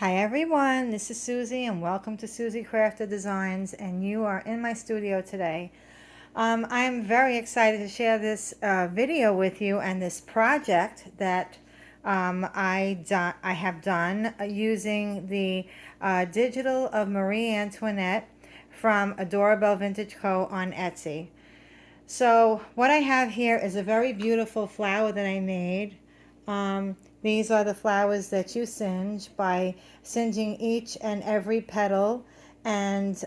Hi everyone, this is Susie and welcome to Susie Crafter Designs, and you are in my studio today. I am very excited to share this video with you and this project that I have done using the digital of Marie Antoinette from Adorable Vintage Co. on Etsy. So what I have here is a very beautiful flower that I made. These are the flowers that you singe by singeing each and every petal and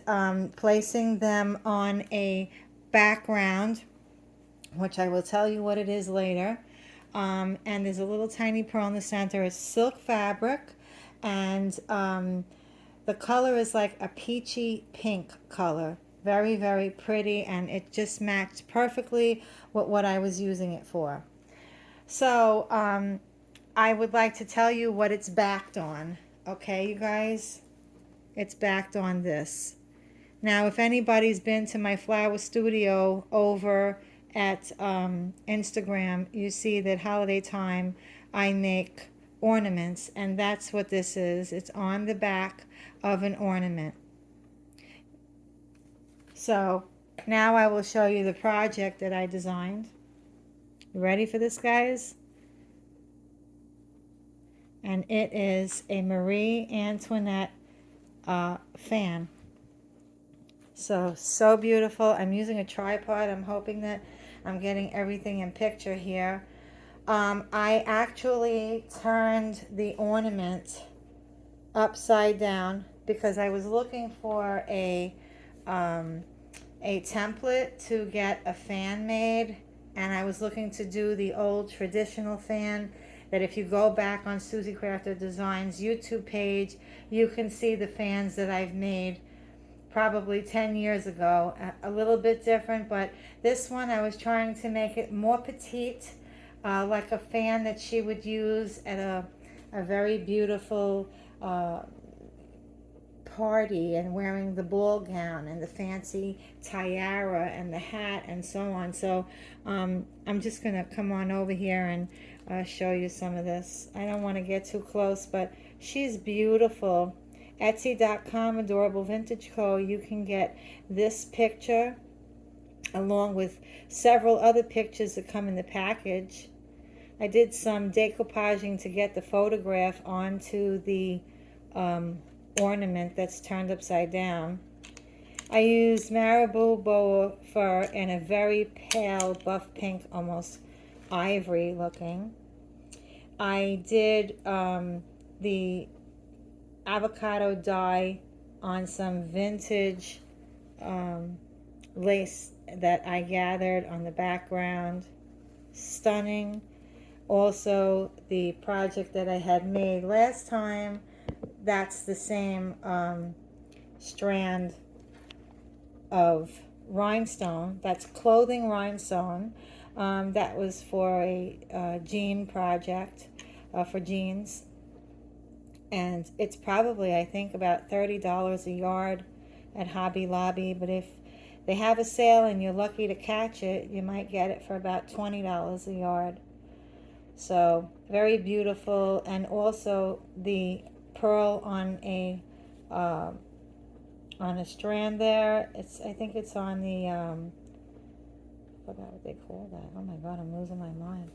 placing them on a background, which I will tell you what it is later. And there's a little tiny pearl in the center. It's silk fabric, and the color is like a peachy pink color. Very, very pretty, and it just matched perfectly with what I was using it for. So I would like to tell you what it's backed on. Okay, you guys? It's backed on this. Now, if anybody's been to my flower studio over at Instagram, you see that holiday time I make ornaments, and that's what this is. It's on the back of an ornament. So now I will show you the project that I designed. You ready for this, guys? And it is a Marie Antoinette fan. So beautiful. I'm using a tripod. I'm hoping that I'm getting everything in picture here. I actually turned the ornament upside down because I was looking for a template to get a fan made, and I was looking to do the old traditional fan that if you go back on Susie Crafter Designs YouTube page, you can see the fans that I've made probably 10 years ago. A little bit different, but this one I was trying to make it more petite, like a fan that she would use at a very beautiful party, and wearing the ball gown and the fancy tiara and the hat and so on. So I'm just going to come on over here and show you some of this. I don't want to get too close, but she's beautiful. Etsy.com, Adorable Vintage Co. You can get this picture along with several other pictures that come in the package. I did some decoupaging to get the photograph onto the ornament that's turned upside down. I used marabou boa fur in a very pale buff pink, almost ivory looking. I did the avocado dye on some vintage lace that I gathered on the background. Stunning. Also, the project that I had made last time, that's the same strand of rhinestone. That's clothing rhinestone. That was for a jean project for jeans. And it's probably, I think, about $30 a yard at Hobby Lobby. But if they have a sale and you're lucky to catch it, you might get it for about $20 a yard. So very beautiful. And also the pearl on a strand there. I think it's on the I forgot what they call that. Oh my god, I'm losing my mind.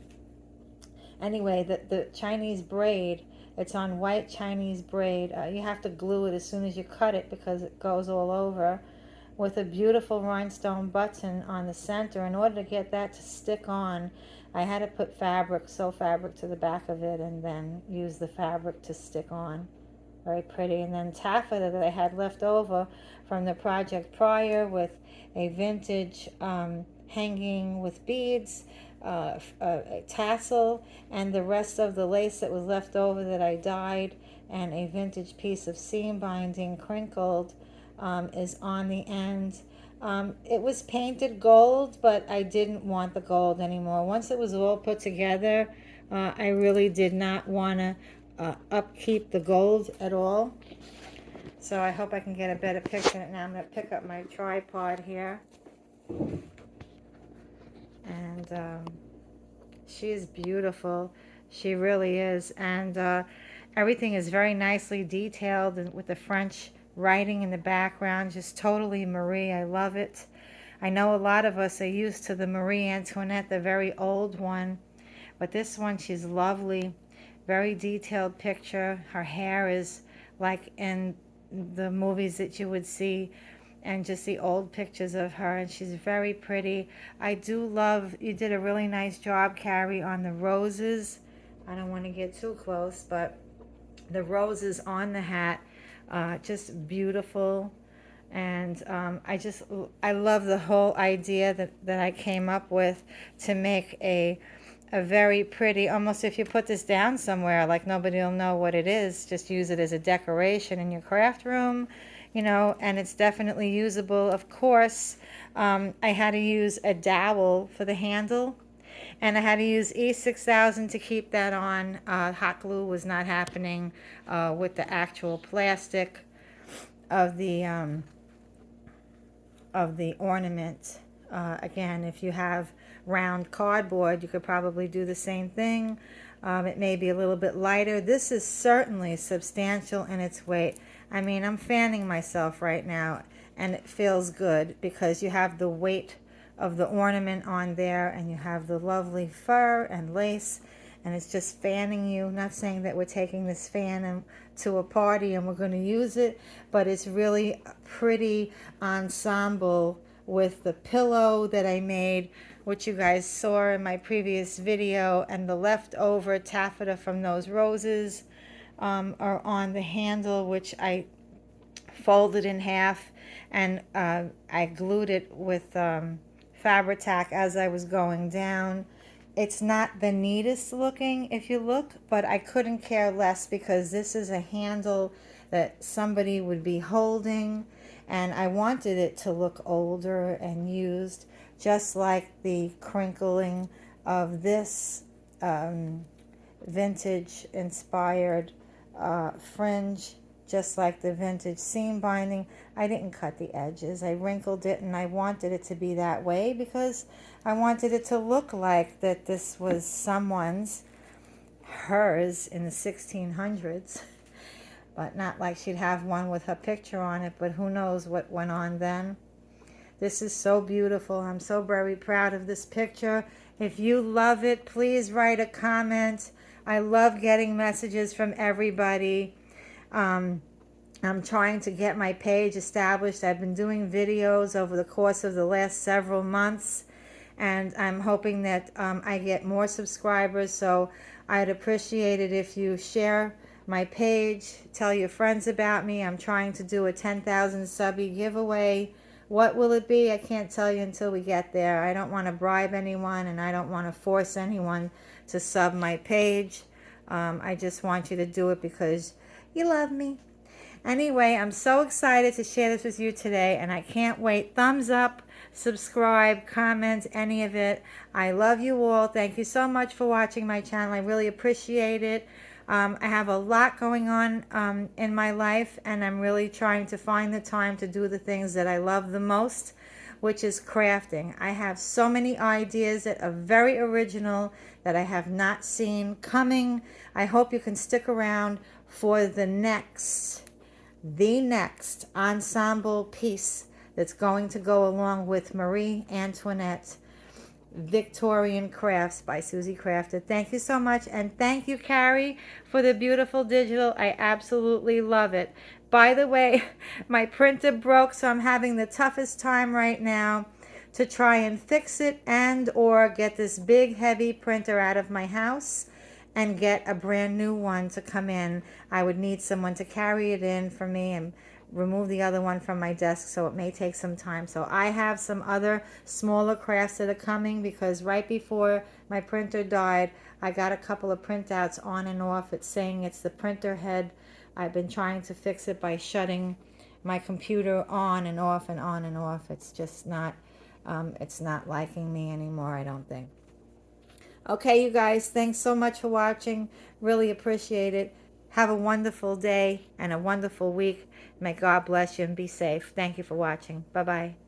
Anyway, the Chinese braid, it's on white Chinese braid. You have to glue it as soon as you cut it because it goes all over, with a beautiful rhinestone button on the center. In order to get that to stick on, I had to put sew fabric to the back of it, and then use the fabric to stick on. Very pretty. And then taffeta that I had left over from the project prior, with a vintage hanging with beads, a tassel, and the rest of the lace that was left over that I dyed, and a vintage piece of seam binding crinkled is on the end. It was painted gold, but I didn't want the gold anymore. Once it was all put together, I really did not want to upkeep the gold at all. So I hope I can get a better picture. Now I'm going to pick up my tripod here. And she is beautiful. She really is. And Everything is very nicely detailed and with the French writing in the background. Just totally Marie. I love it. I know a lot of us are used to the Marie Antoinette, the very old one. But this one, she's lovely. Very detailed picture. Her hair is like in the movies that you would see, and just the old pictures of her, and she's very pretty. I do love, you did a really nice job, Carrie, on the roses. I don't want to get too close, but the roses on the hat, just beautiful. And I love the whole idea that I came up with to make a very pretty, almost if you put this down somewhere, like nobody will know what it is, just use it as a decoration in your craft room, you know, and it's definitely usable. Of course, I had to use a dowel for the handle, and I had to use E6000 to keep that on. Hot glue was not happening with the actual plastic of the ornament. Again, if you have round cardboard, you could probably do the same thing. It may be a little bit lighter. This is certainly substantial in its weight. I mean, I'm fanning myself right now, and it feels good because you have the weight of the ornament on there, and you have the lovely fur and lace, and it's just fanning you. Not saying that we're taking this fan to a party and we're going to use it, but it's really a pretty ensemble with the pillow that I made, which you guys saw in my previous video, and the leftover taffeta from those roses are on the handle, which I folded in half, and I glued it with Fabri-Tac as I was going down. It's not the neatest looking if you look, but I couldn't care less because this is a handle that somebody would be holding, and I wanted it to look older and used, just like the crinkling of this vintage inspired fringe, just like the vintage seam binding. I didn't cut the edges. I wrinkled it, and I wanted it to be that way because I wanted it to look like that this was someone's, hers in the 1600s, but not like she'd have one with her picture on it, but who knows what went on then. This is so beautiful. I'm so very proud of this picture. If you love it, please write a comment. I love getting messages from everybody. I'm trying to get my page established. I've been doing videos over the course of the last several months, and I'm hoping that I get more subscribers, so I'd appreciate it if you share my page, tell your friends about me. I'm trying to do a 10,000 subby giveaway. What will it be? I can't tell you until we get there. I don't want to bribe anyone, and I don't want to force anyone to sub my page. I just want you to do it because you love me. Anyway, I'm so excited to share this with you today, and I can't wait. Thumbs up, subscribe, comment, any of it. I love you all. Thank you so much for watching my channel. I really appreciate it. I have a lot going on in my life, and I'm really trying to find the time to do the things that I love the most, which is crafting. I have so many ideas that are very original that I have not seen coming. I hope you can stick around for the next ensemble piece that's going to go along with Marie Antoinette Victorian Crafts by Susie Crafted. Thank you so much, and thank you, Carrie, for the beautiful digital. I absolutely love it. By the way, my printer broke, so I'm having the toughest time right now to try and fix it and or get this big heavy printer out of my house and get a brand new one to come in. I would need someone to carry it in for me and remove the other one from my desk, so it may take some time. So I have some other smaller crafts that are coming because right before my printer died, I got a couple of printouts on and off. It's saying it's the printer head. I've been trying to fix it by shutting my computer on and off and on and off. It's just not, it's not liking me anymore, I don't think. Okay, you guys, thanks so much for watching. Really appreciate it. Have a wonderful day and a wonderful week. May God bless you and be safe. Thank you for watching. Bye-bye.